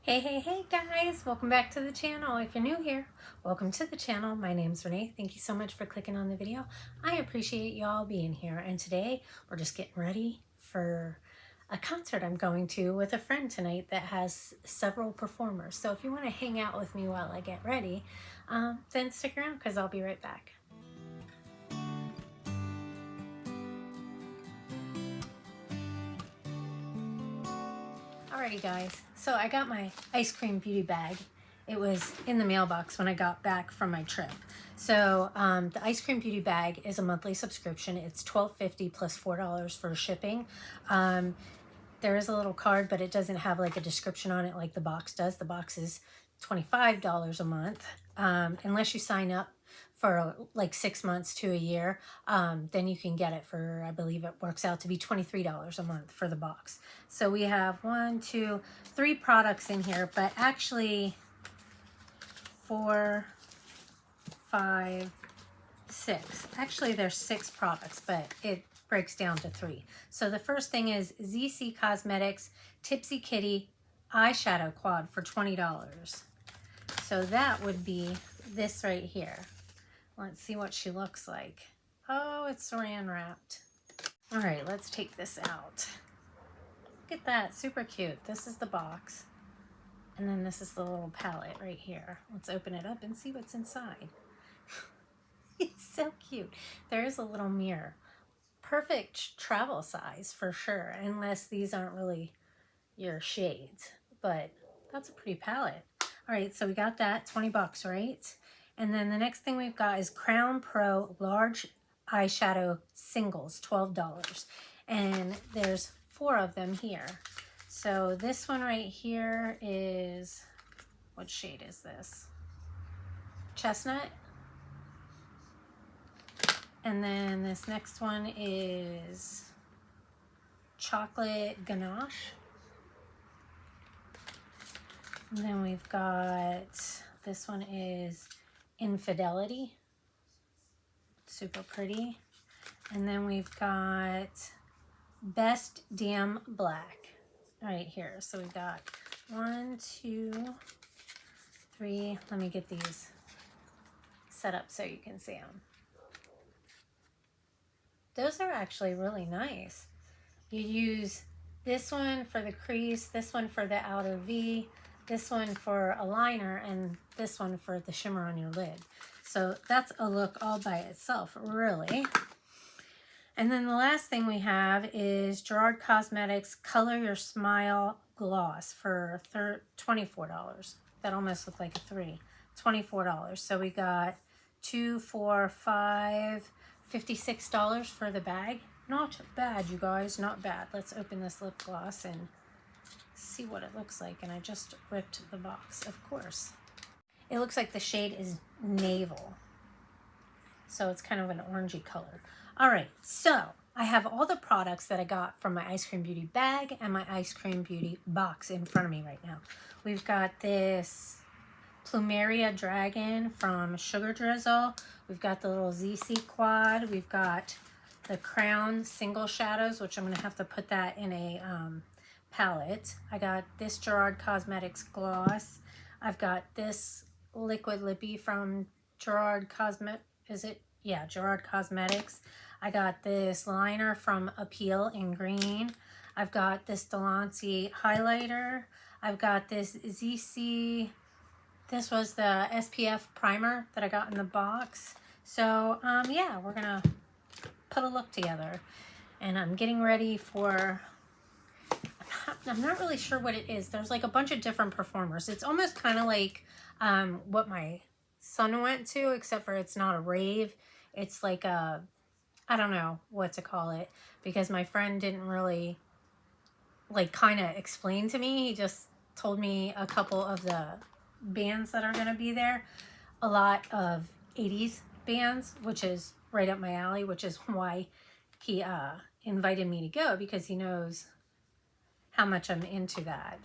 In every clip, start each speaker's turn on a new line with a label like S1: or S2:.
S1: Hey guys, welcome back to the channel. If you're new here, welcome to the channel. My name's Renee. Thank you so much for clicking on the video. I appreciate y'all being here, and today we're just getting ready for a concert I'm going to with a friend tonight that has several performers. So if you want to hang out with me while I get ready, then stick around because I'll be right back. Alrighty guys, so I got my ice cream beauty bag. It was in the mailbox when I got back from my trip. So the ice cream beauty bag is a monthly subscription. It's $12.50 plus $4 for shipping. There is a little card, but it doesn't have like a description on it like the box does. The box is $25 a month, unless you sign up for like 6 months to a year. Then you can get it for, I believe it works out to be $23 a month for the box. So we have 3 products in here, but actually 4, 5, 6. Actually there's 6 products, but it breaks down to 3. So the first thing is ZC Cosmetics Tipsy Kitty eyeshadow quad for $20. So that would be this right here. Let's see what she looks like. Oh, it's saran wrapped. All right, let's take this out. Look at that, super cute. This is the box. And then this is the little palette right here. Let's open it up and see what's inside. It's so cute. There is a little mirror. Perfect travel size for sure, unless these aren't really your shades. But that's a pretty palette. All right, so we got that, 20 bucks, right? And then the next thing we've got is Crown Pro Large Eyeshadow Singles, $12. And there's 4 of them here. So this one right here is, what shade is this? Chestnut. And then this next one is Chocolate Ganache. And then we've got, this one is Infidelity. Super pretty. And then we've got Best Damn Black right here. So we've got 1, 2, 3. Let me get these set up so you can see them. Those are actually really nice. You use this one for the crease, this one for the outer V, this one for a liner, and this one for the shimmer on your lid. So that's a look all by itself, really. And then the last thing we have is Gerard Cosmetics Color Your Smile Gloss for $24. That almost looked like a 3. $24. So we got 2, 4, 5, $56 for the bag. Not bad, you guys, not bad. Let's open this lip gloss and see what it looks like. And I just ripped the box, of course. It looks like the shade is Navel. So it's kind of an orangey color. All right, so I have all the products that I got from my Ice Cream Beauty bag and my Ice Cream Beauty box in front of me right now. We've got this Plumeria Dragon from Sugar Drizzle. We've got the little ZC Quad. We've got the Crown Single Shadows, which I'm going to have to put that in a palette. I got this Gerard Cosmetics Gloss. I've got this Liquid Lippy from Gerard Cosmetics. Is it? Yeah, Gerard Cosmetics. I got this liner from Appeal in green. I've got this Delancey highlighter. I've got this ZC. This was the SPF primer that I got in the box. So, yeah, we're going to put a look together. And I'm getting ready for, I'm not really sure what it is. There's like a bunch of different performers. It's almost kind of like what my son went to, except for it's not a rave. It's like a, I don't know what to call it, because my friend didn't really like kind of explain to me. He just told me a couple of the bands that are going to be there. A lot of 80s bands, which is right up my alley, which is why he invited me to go, because he knows how much I'm into that.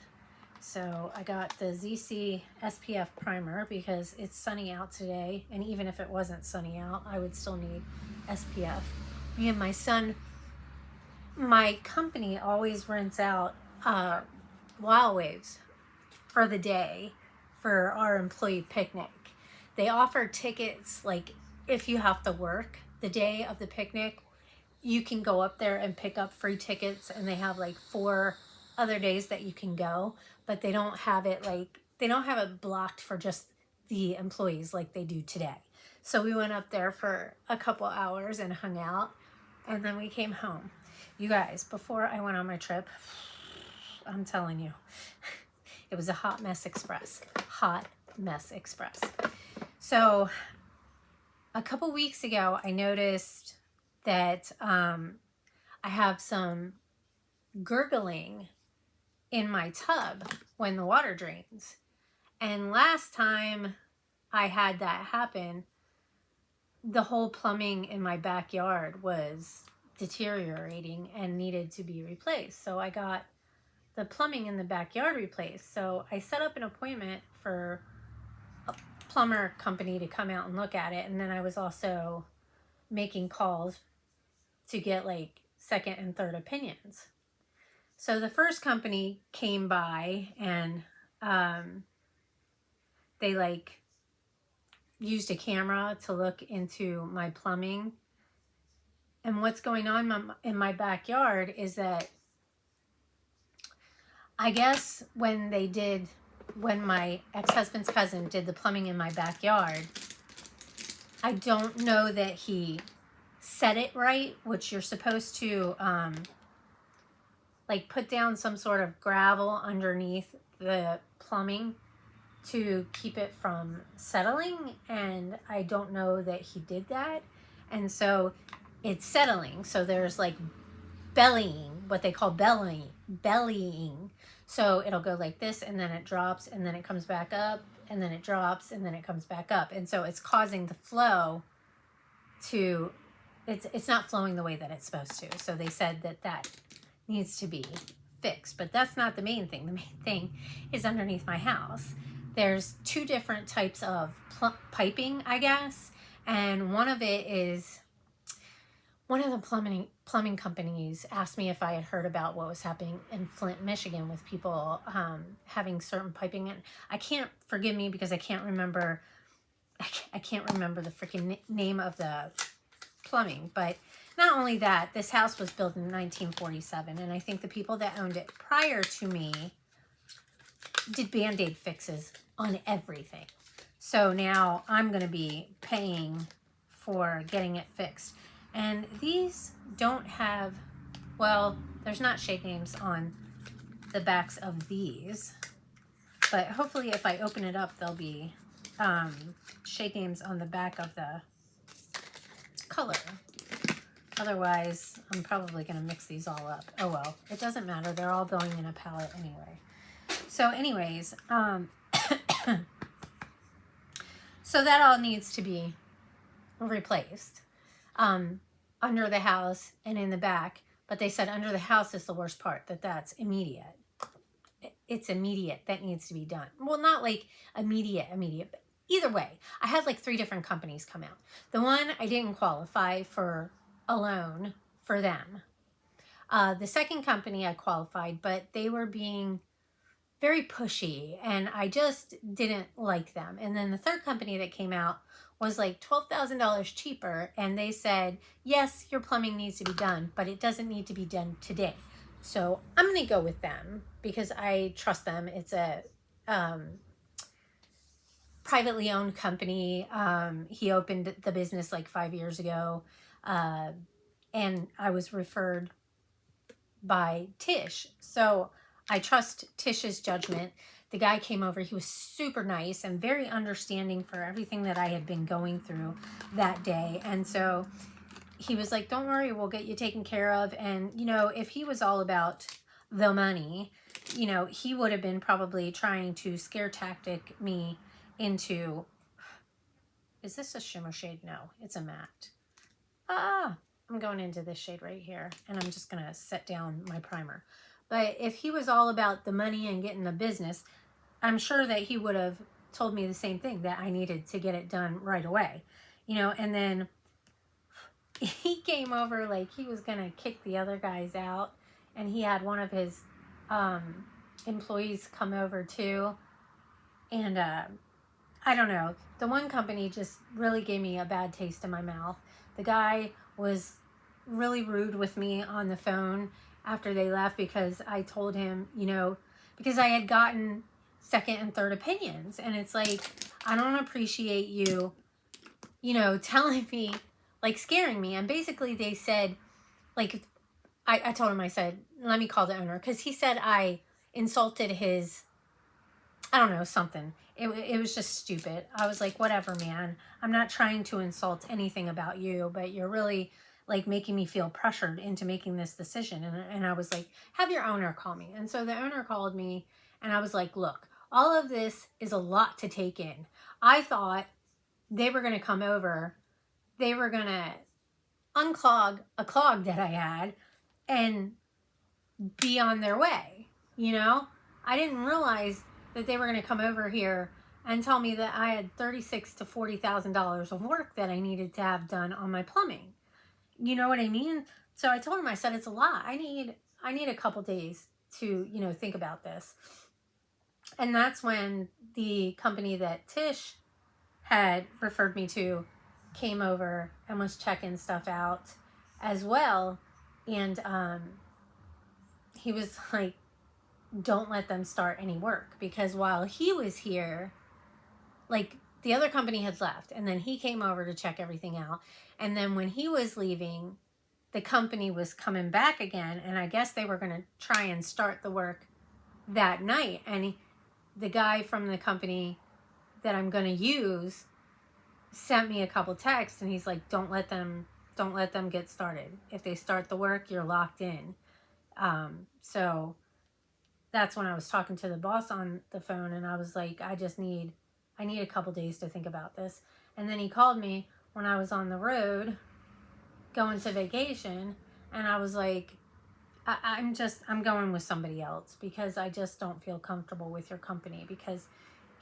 S1: So I got the ZC SPF primer because it's sunny out today, and even if it wasn't sunny out, I would still need SPF. Me and my son, my company always rents out Wild Waves for the day for our employee picnic. They offer tickets, like if you have to work the day of the picnic, you can go up there and pick up free tickets, and they have like 4 other days that you can go, but they don't have it blocked for just the employees like they do today. So we went up there for a couple hours and hung out, and then we came home. You guys, before I went on my trip, I'm telling you, it was a hot mess express. Hot mess express. So a couple weeks ago, I noticed that I have some gurgling in my tub when the water drains. And last time I had that happen, the whole plumbing in my backyard was deteriorating and needed to be replaced. So I got the plumbing in the backyard replaced. So I set up an appointment for a plumber company to come out and look at it. And then I was also making calls to get like second and third opinions. So the first company came by and they like used a camera to look into my plumbing. And what's going on in my backyard is that I guess when my ex-husband's cousin did the plumbing in my backyard, I don't know that he set it right, which you're supposed to like put down some sort of gravel underneath the plumbing to keep it from settling, and I don't know that he did that, and so it's settling. So there's like bellying, what they call bellying. So it'll go like this, and then it drops, and then it comes back up, and then it drops, and then it comes back up, and so it's causing the flow to, it's not flowing the way that it's supposed to. So they said that needs to be fixed, but that's not the main thing. The main thing is underneath my house. There's 2 different types of piping, I guess, and one of it is, one of the plumbing companies asked me if I had heard about what was happening in Flint, Michigan with people having certain piping, and I can't, forgive me because I can't remember the freaking name of the plumbing. But not only that, this house was built in 1947, and I think the people that owned it prior to me did Band-Aid fixes on everything. So now I'm going to be paying for getting it fixed. And these don't have, well, there's not shade names on the backs of these, but hopefully if I open it up, there'll be shade names on the back of the color. Otherwise, I'm probably going to mix these all up. Oh well, it doesn't matter. They're all going in a palette anyway. So anyways, so that all needs to be replaced under the house and in the back. But they said under the house is the worst part, that's immediate. It's immediate that needs to be done. Well, not like immediate, but either way, I had like 3 different companies come out. The one I didn't qualify for a loan for them. The second company I qualified, but they were being very pushy and I just didn't like them. And then the third company that came out was like $12,000 cheaper, and they said, yes, your plumbing needs to be done, but it doesn't need to be done today. So I'm going to go with them because I trust them. It's a privately owned company. He opened the business like 5 years ago, and I was referred by Tish. So I trust Tish's judgment. The guy came over. He was super nice and very understanding for everything that I had been going through that day. And so he was like, don't worry, we'll get you taken care of. And, you know, if he was all about the money, you know, he would have been probably trying to scare tactic me into, is this a shimmer shade? No, it's a matte. I'm going into this shade right here, and I'm just going to set down my primer. But if he was all about the money and getting the business, I'm sure that he would have told me the same thing, that I needed to get it done right away. You know, and then he came over like he was going to kick the other guys out. And he had one of his employees come over too. And I don't know. The one company just really gave me a bad taste in my mouth. The guy was really rude with me on the phone after they left because I told him, you know, because I had gotten second and third opinions. And it's like, I don't appreciate you, you know, telling me, like scaring me. And basically they said, like, I told him, I said, let me call the owner. Because he said I insulted his, I don't know, something. It was just stupid. I was like, whatever, man. I'm not trying to insult anything about you, but you're really like making me feel pressured into making this decision. And I was like, have your owner call me. And so the owner called me and I was like, look, all of this is a lot to take in. I thought they were going to come over. They were going to unclog a clog that I had and be on their way. You know, I didn't realize that they were going to come over here and tell me that I had $36,000 to $40,000 of work that I needed to have done on my plumbing. You know what I mean? So I told him, I said, it's a lot. I need a couple days to, you know, think about this. And that's when the company that Tish had referred me to came over and was checking stuff out as well. And he was like, don't let them start any work, because while he was here, like the other company had left and then he came over to check everything out. And then when he was leaving, the company was coming back again. And I guess they were going to try and start the work that night. And the guy from the company that I'm going to use sent me a couple texts and he's like, don't let them get started. If they start the work, you're locked in. So that's when I was talking to the boss on the phone and I was like, I need a couple days to think about this. And then he called me when I was on the road going to vacation and I was like, I'm going with somebody else because I just don't feel comfortable with your company, because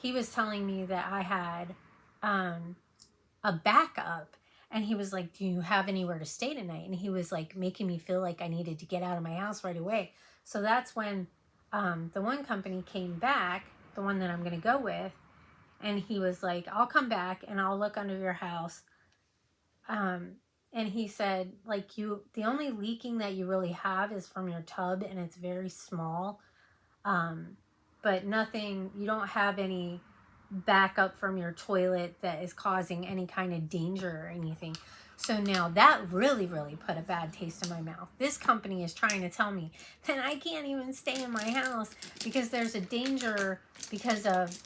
S1: he was telling me that I had a backup and he was like, do you have anywhere to stay tonight? And he was like making me feel like I needed to get out of my house right away. So that's when the one company came back, the one that I'm going to go with, and he was like, I'll come back and I'll look under your house. And he said, like, the only leaking that you really have is from your tub and it's very small. But nothing, you don't have any backup from your toilet that is causing any kind of danger or anything. So now that really, really put a bad taste in my mouth. This company is trying to tell me that I can't even stay in my house because there's a danger because of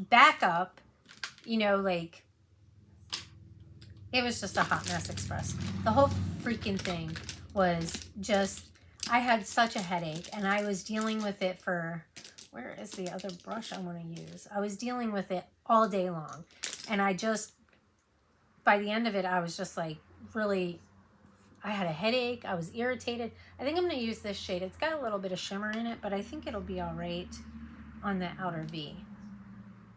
S1: backup, you know, like, it was just a hot mess express. The whole freaking thing was just, I had such a headache and I was dealing with it for, where is the other brush I want to use? I was dealing with it all day long. And I just, by the end of it, I was just like really, I had a headache. I was irritated. I think I'm going to use this shade. It's got a little bit of shimmer in it, but I think it'll be all right on the outer V.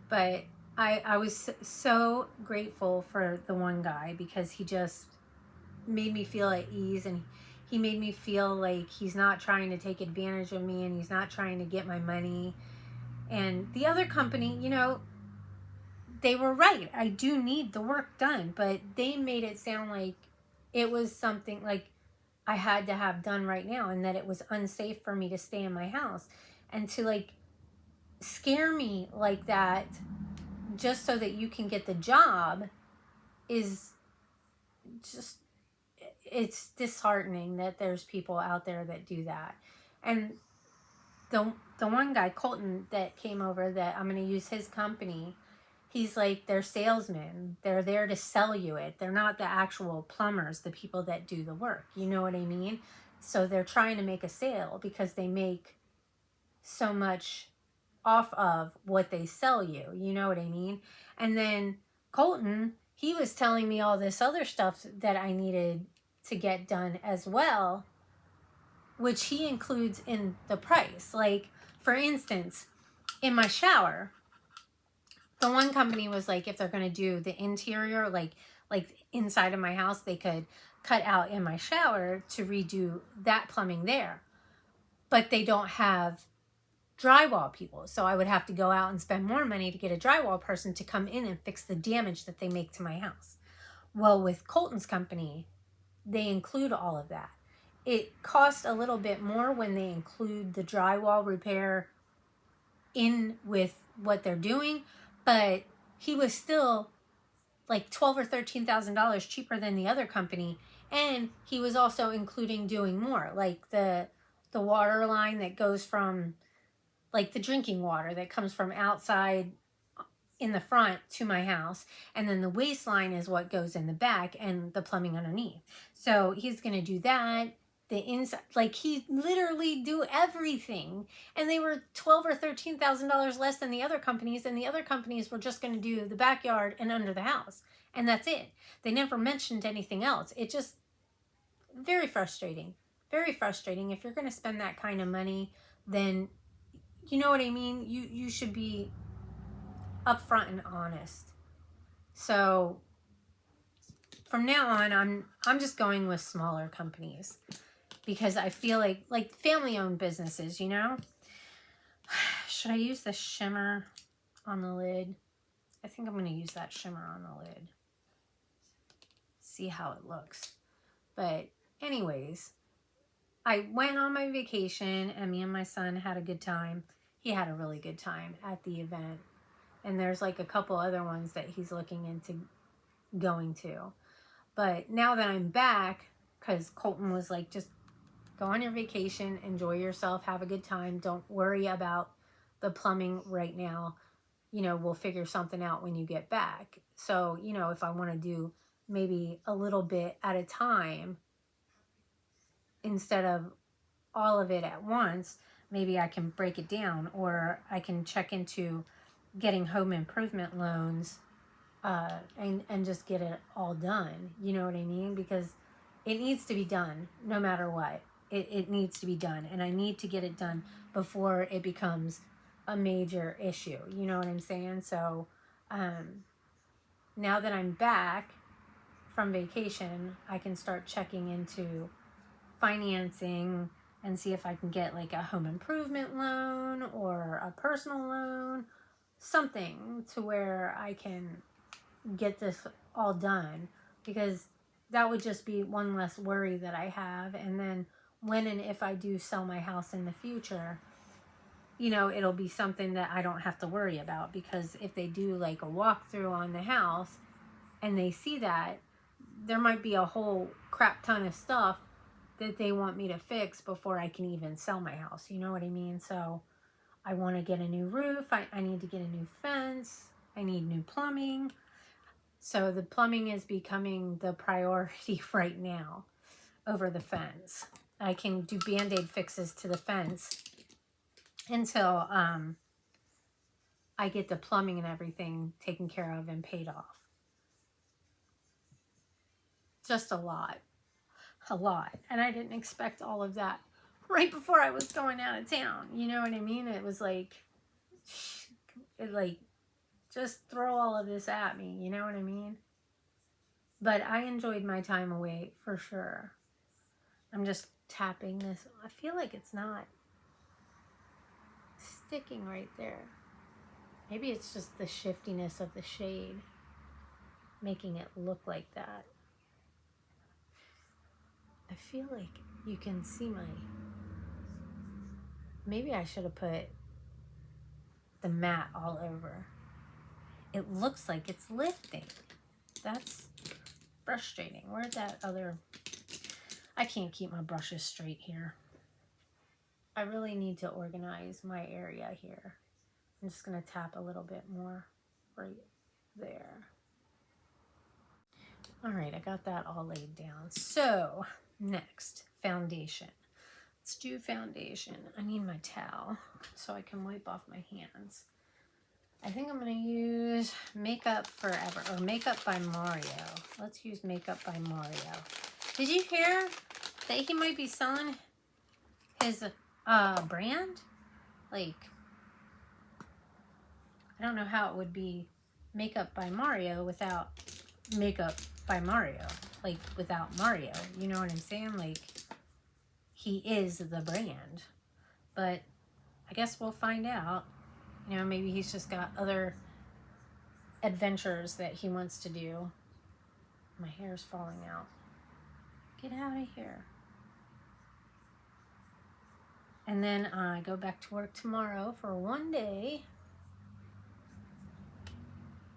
S1: But I was so grateful for the one guy because he just made me feel at ease and he made me feel like he's not trying to take advantage of me and he's not trying to get my money. And the other company, you know, they were right. I do need the work done, but they made it sound like it was something like I had to have done right now and that it was unsafe for me to stay in my house. And to like scare me like that just so that you can get the job is just, it's disheartening that there's people out there that do that. And the one guy, Colton, that came over, that I'm going to use his company, he's like, they're salesmen. They're there to sell you it. They're not the actual plumbers, the people that do the work. You know what I mean? So they're trying to make a sale because they make so much off of what they sell you. You know what I mean? And then Colton, he was telling me all this other stuff that I needed to get done as well, which he includes in the price. Like, for instance, in my shower, the one company was like, if they're going to do the interior, like inside of my house, they could cut out in my shower to redo that plumbing there. But they don't have drywall people. So I would have to go out and spend more money to get a drywall person to come in and fix the damage that they make to my house. Well, with Colton's company, they include all of that. It costs a little bit more when they include the drywall repair in with what they're doing, but he was still like $12,000 or $13,000 cheaper than the other company, and he was also including doing more, like the water line that goes from, like the drinking water that comes from outside in the front to my house, and then the waistline is what goes in the back, and the plumbing underneath. So he's gonna do that. The inside, like he literally do everything, and they were $12,000 or $13,000 less than the other companies, and the other companies were just going to do the backyard and under the house, and that's it. They never mentioned anything else. It just very frustrating, very frustrating. If you're going to spend that kind of money, then you know what I mean. You should be upfront and honest. So from now on, I'm just going with smaller companies, because I feel like family-owned businesses, you know? Should I use the shimmer on the lid? I think I'm going to use that shimmer on the lid. See how it looks. But anyways, I went on my vacation, and me and my son had a good time. He had a really good time at the event. And there's like a couple other ones that he's looking into going to. But now that I'm back, because Colton was like, just go on your vacation, enjoy yourself, have a good time. Don't worry about the plumbing right now. You know, we'll figure something out when you get back. So, you know, if I want to do maybe a little bit at a time instead of all of it at once, maybe I can break it down, or I can check into getting home improvement loans and just get it all done. You know what I mean? Because it needs to be done no matter what. It needs to be done, and I need to get it done before it becomes a major issue. You know what I'm saying? So now that I'm back from vacation, I can start checking into financing and see if I can get like a home improvement loan or a personal loan, something to where I can get this all done, because that would just be one less worry that I have. And then when and if I do sell my house in the future, you know, it'll be something that I don't have to worry about, because if they do like a walkthrough on the house and they see that, there might be a whole crap ton of stuff that they want me to fix before I can even sell my house. You know what I mean? So I want to get a new roof. I need to get a new fence. I need new plumbing. So the plumbing is becoming the priority right now over the fence. I can do Band-Aid fixes to the fence until I get the plumbing and everything taken care of and paid off. Just a lot. A lot. And I didn't expect all of that right before I was going out of town. You know what I mean? It was like, just throw all of this at me. You know what I mean? But I enjoyed my time away for sure. I'm just tapping this. I feel like it's not sticking right there. Maybe it's just the shiftiness of the shade making it look like that. I feel like you can see my... Maybe I should have put the matte all over. It looks like it's lifting. That's frustrating. Where'd that other... I can't keep my brushes straight here. I really need to organize my area here. I'm just going to tap a little bit more right there. All right, I got that all laid down. So next, foundation. Let's do foundation. I need my towel so I can wipe off my hands. I think I'm going to use Makeup Forever, or Makeup by Mario. Let's use Makeup by Mario. Did you hear that he might be selling his brand? Like, I don't know how it would be Makeup by Mario without Makeup by Mario. Like, without Mario. You know what I'm saying? Like, he is the brand. But I guess we'll find out. You know, maybe he's just got other adventures that he wants to do. My hair's falling out. Get out of here. And then I go back to work tomorrow for one day.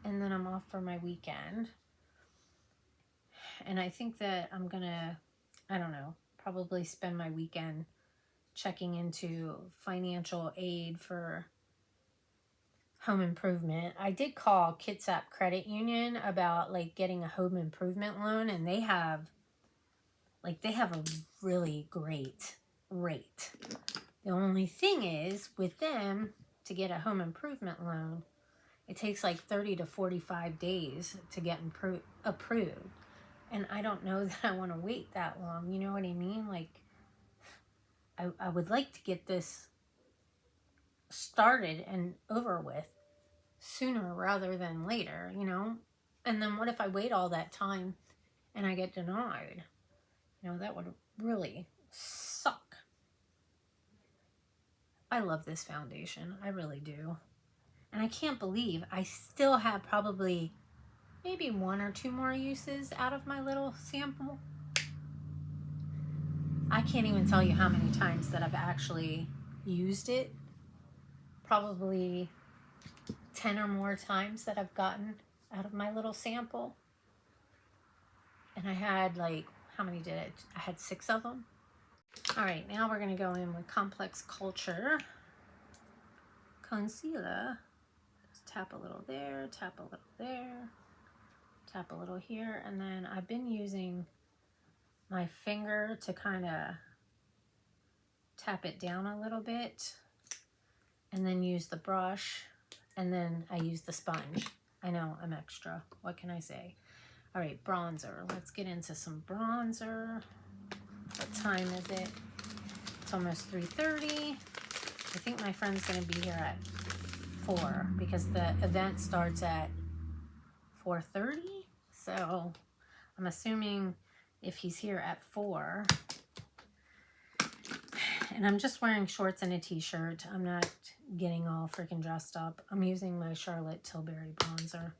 S1: And then I'm off for my weekend. And I think that I'm gonna, I don't know, probably spend my weekend checking into financial aid for home improvement. I did call Kitsap Credit Union about like getting a home improvement loan, and they have a really great rate. The only thing is with them, to get a home improvement loan, it takes like 30 to 45 days to get approved. And I don't know that I want to wait that long. You know what I mean? Like, I would like to get this started and over with sooner rather than later, you know? And then what if I wait all that time and I get denied? You know, that would really suck. I love this foundation. I really do. And I can't believe I still have probably maybe 1 or 2 more uses out of my little sample. I can't even tell you how many times that I've actually used it. Probably 10 or more times that I've gotten out of my little sample. And I had like, how many did it? I had 6 of them. All right, now we're gonna go in with Complex Culture Concealer. Just tap a little there, tap a little there, tap a little here. And then I've been using my finger to kind of tap it down a little bit, and then use the brush, and then I use the sponge. I know, I'm extra. What can I say? All right, bronzer. Let's get into some bronzer. What time is it? It's almost 3:30. I think my friend's gonna be here at 4 because the event starts at 4:30. So I'm assuming if he's here at 4, and I'm just wearing shorts and a t-shirt. I'm not getting all freaking dressed up. I'm using my Charlotte Tilbury bronzer.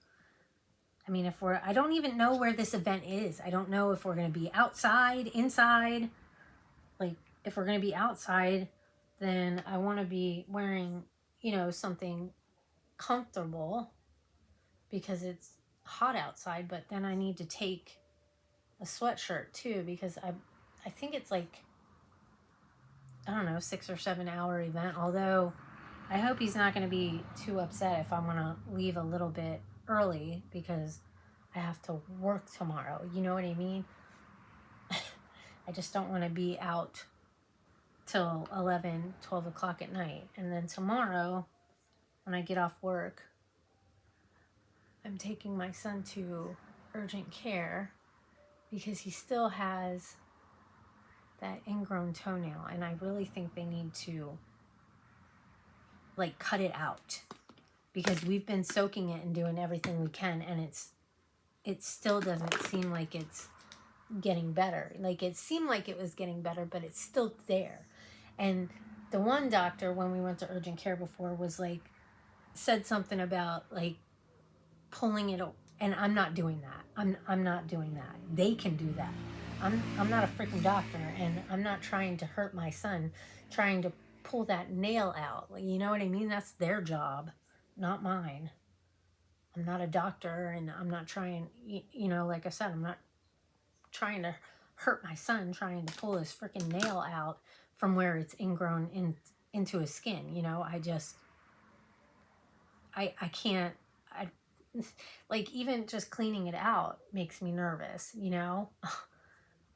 S1: I mean, I don't even know where this event is. I don't know if we're going to be outside, inside. Like, if we're going to be outside, then I want to be wearing, you know, something comfortable because it's hot outside, but then I need to take a sweatshirt too because I think it's like, I don't know, 6 or 7 hour event. Although I hope he's not going to be too upset if I'm going to leave a little bit early because I have to work tomorrow. You know what I mean? I just don't want to be out till 11, 12 o'clock at night. And then tomorrow when I get off work, I'm taking my son to urgent care because he still has that ingrown toenail, and I really think they need to like cut it out because we've been soaking it and doing everything we can, and it still doesn't seem like it's getting better. Like, it seemed like it was getting better, but it's still there. And the one doctor, when we went to urgent care before, was like, said something about like pulling it, and I'm not doing that. I'm not doing that. They can do that. I'm not a freaking doctor, and I'm not trying to hurt my son trying to pull that nail out. Like, you know what I mean? That's their job, not mine. I'm not a doctor, and I'm not trying, you know, like I said, I'm not trying to hurt my son trying to pull his freaking nail out from where it's ingrown into his skin. You know, I can't, like, even just cleaning it out makes me nervous, you know,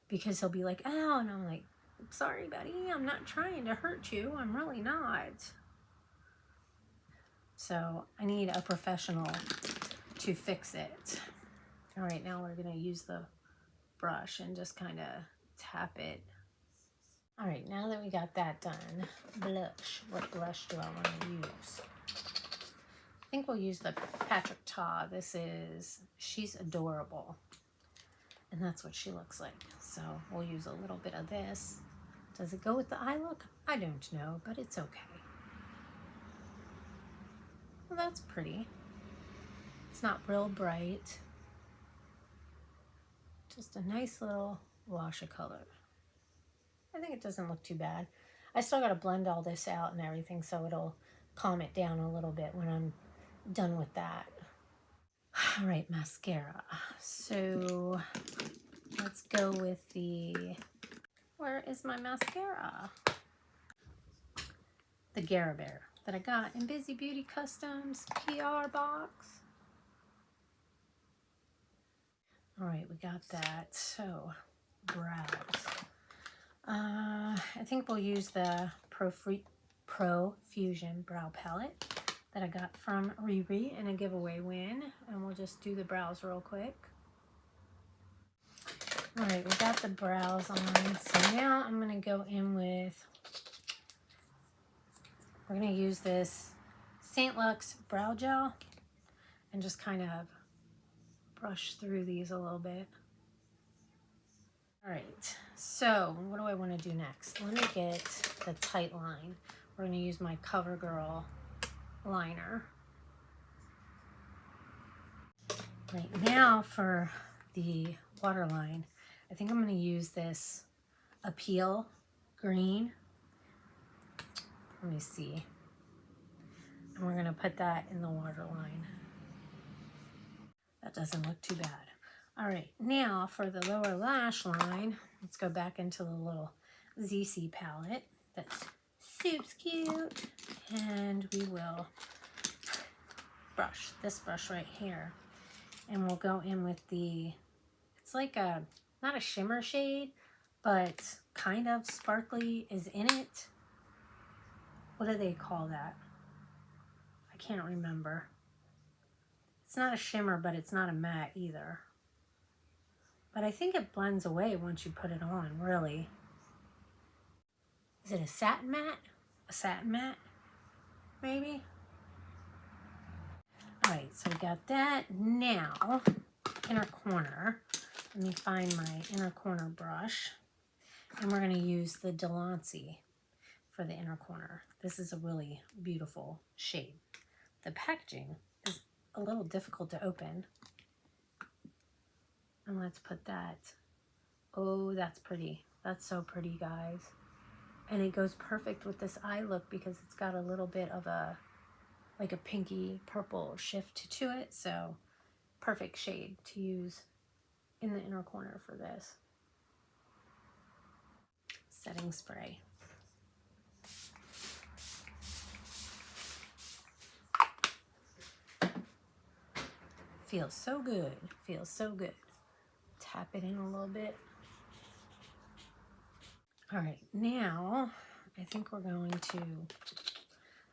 S1: because he'll be like, oh, and I'm like, sorry, buddy, I'm not trying to hurt you. I'm really not. So I need a professional to fix it. All right, now we're going to use the brush and just kind of tap it. All right, now that we got that done, blush. What blush do I want to use? I think we'll use the Patrick Ta. She's adorable. And that's what she looks like. So we'll use a little bit of this. Does it go with the eye look? I don't know, but it's okay. Well, that's pretty. It's not real bright. Just a nice little wash of color. I think it doesn't look too bad. I still got to blend all this out and everything, so it'll calm it down a little bit when I'm done with that. All right, mascara. So let's go with the, where is my mascara? The GRWM that I got in Bizy Beauty Customs PR box. All right, we got that. So, brows. I think we'll use the Pro Fusion Brow Palette that I got from RENEEA in a giveaway win. And we'll just do the brows real quick. All right, we got the brows on. So now I'm going to go in with, we're going to use this St. Luxe Brow Gel and just kind of brush through these a little bit. All right, so what do I want to do next? Let me get the tight line. We're going to use my CoverGirl liner. Right now for the waterline, I think I'm going to use this Appeal Green. Let me see. And we're going to put that in the waterline. That doesn't look too bad. All right, now for the lower lash line, let's go back into the little ZC palette. That's super cute. And we will brush this brush right here. And we'll go in with the, it's like a, not a shimmer shade, but kind of sparkly is in it. What do they call that? I can't remember. It's not a shimmer, but it's not a matte either. But I think it blends away once you put it on, really. Is it a satin matte? A satin matte, maybe? All right, so we got that. Now, inner corner. Let me find my inner corner brush. And we're gonna use the Delancey for the inner corner. This is a really beautiful shade. The packaging is a little difficult to open. And let's put that. Oh, that's pretty. That's so pretty, guys. And it goes perfect with this eye look because it's got a little bit of a, like a pinky purple shift to it. So perfect shade to use in the inner corner for this. Setting spray. Feels so good. Feels so good. Tap it in a little bit. All right, now I think we're going to,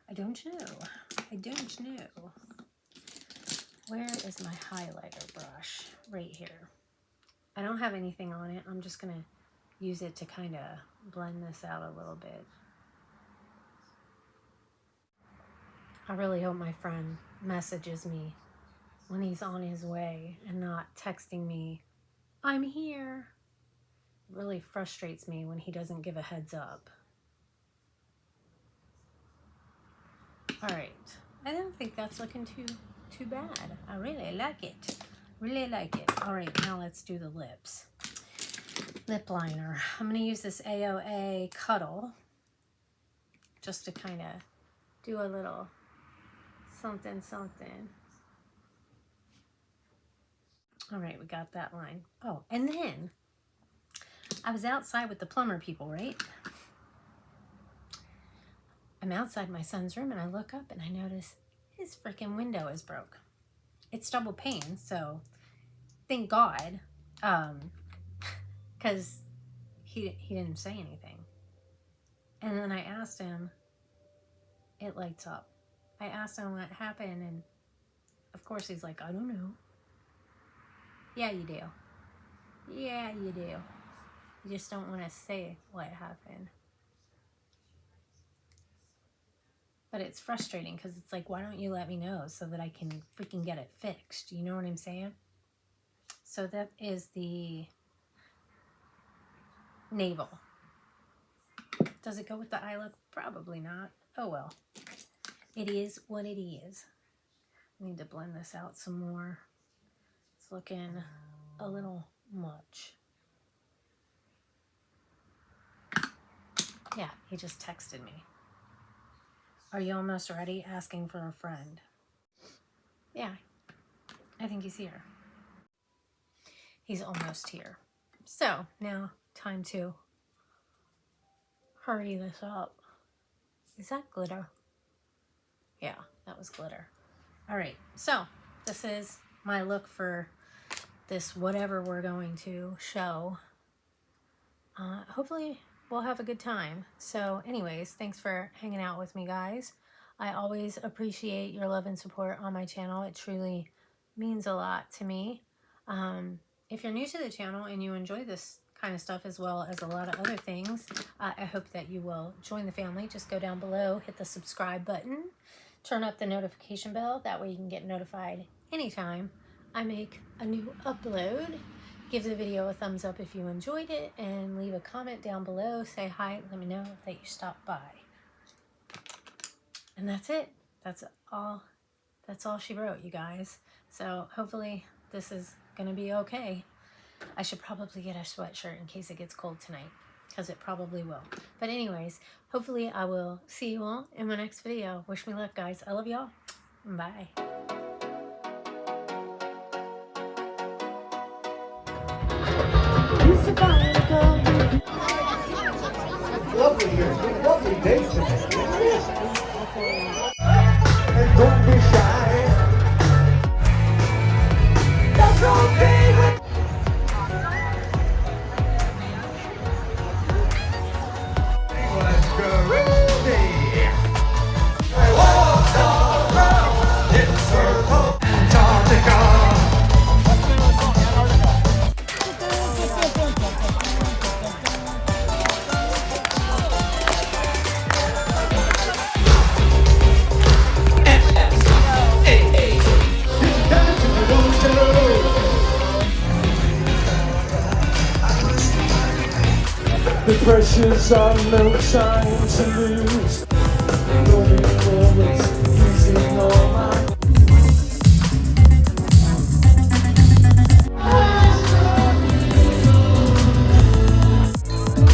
S1: I don't know. Where is my highlighter brush? Right here. I don't have anything on it. I'm just gonna use it to kind of blend this out a little bit. I really hope my friend messages me when he's on his way and not texting me, I'm here. It really frustrates me when he doesn't give a heads up. All right, I don't think that's looking too bad. I really like it. Really like it. All right, now let's do the lips. Lip liner. I'm gonna use this AOA Cuddle just to kind of do a little something, something. All right, we got that line. Oh, and then I was outside with the plumber people, right? I'm outside my son's room and I look up and I notice his freaking window is broke. It's double pane, so thank God, because he didn't say anything. And then I asked him, it lights up. I asked him what happened, and of course he's like, I don't know. Yeah, you do. Yeah, you do. You just don't want to say what happened. But it's frustrating because it's like, why don't you let me know so that I can freaking get it fixed? You know what I'm saying? So that is the navel. Does it go with the eye look? Probably not. Oh well. It is what it is. Need to blend this out some more. It's looking a little much. Yeah, he just texted me. Are you almost ready? Asking for a friend. Yeah, I think he's here. He's almost here. So now time to hurry this up. Is that glitter? Yeah, that was glitter. All right, so this is my look for this whatever we're going to show. Hopefully we'll have a good time. So anyways, thanks for hanging out with me, guys. I always appreciate your love and support on my channel. It truly means a lot to me. If you're new to the channel and you enjoy this kind of stuff as well as a lot of other things, I hope that you will join the family. Just go down below, hit the subscribe button, turn up the notification bell. That way you can get notified anytime I make a new upload. Give the video a thumbs up if you enjoyed it, and leave a comment down below. Say hi, let me know that you stopped by. And that's it. That's all she wrote, you guys. So hopefully this is gonna be okay. I should probably get a sweatshirt in case it gets cold tonight, because it probably will. But anyways, hopefully I will see you all in my next video. Wish me luck, guys. I love y'all. Bye.
S2: Lovely here. Lovely day today. And don't be shy. That's okay. Let's go, Rudy. I walked around in circle Antarctica. The pressures of no time to lose. Going forwards, using all my.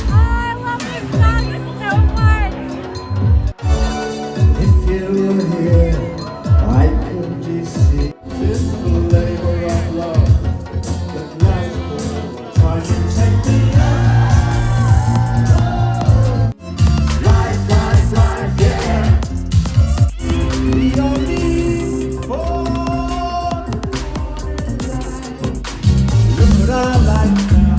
S3: I love this song so much.
S2: If you were here, I could be seen. This is the labor of love that life try to take me out. Life, yeah. We only born. Look what I like now.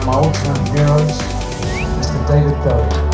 S2: My all-time heroes, Mr. David Bowie.